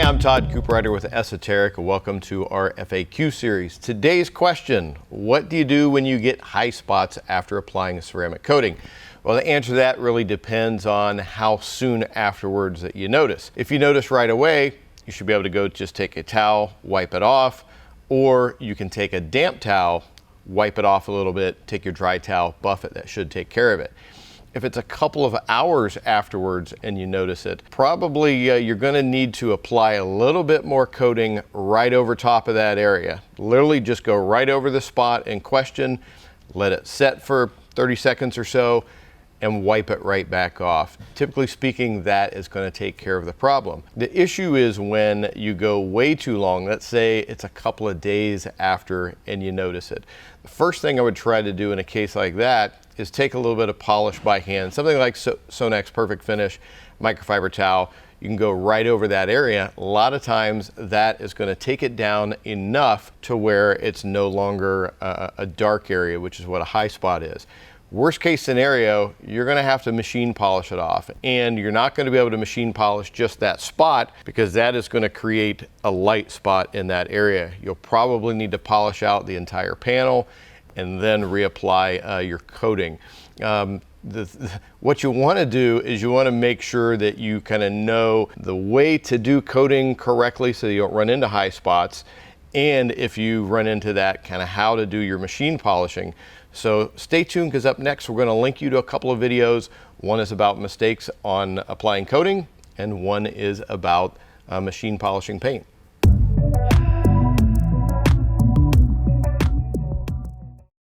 I'm Todd Cooperrider with Esoteric. Welcome to our FAQ series. Today's question: what do you do when you get high spots after applying a ceramic coating? Well, the answer to that really depends on how soon afterwards that you notice. If you notice right away, you should be able to go just take a towel, wipe it off, or you can take a damp towel, wipe it off a little bit, take your dry towel, buff it. That should take care of it. If it's a couple of hours afterwards and you notice it, probably you're going to need to apply a little bit more coating right over top of that area. Literally just go right over the spot in question, let it set for 30 seconds or so, and wipe it right back off. Typically speaking, that is going to take care of the problem. The issue is when you go way too long. Let's say it's a couple of days after and you notice it. The first thing I would try to do in a case like that is take a little bit of polish by hand, something like Sonax Perfect Finish microfiber towel. You can go right over that area. A lot of times that is going to take it down enough to where it's no longer a dark area, which is what a high spot is. Worst case scenario, you're going to have to machine polish it off, and you're not going to be able to machine polish just that spot because that is going to create a light spot in that area. You'll probably need to polish out the entire panel and then reapply your coating. What you want to do is you want to make sure that you kind of know the way to do coating correctly so you don't run into high spots, and if you run into that, kind of how to do your machine polishing. So stay tuned, because up next we're going to link you to a couple of videos. One is about mistakes on applying coating, and one is about machine polishing paint.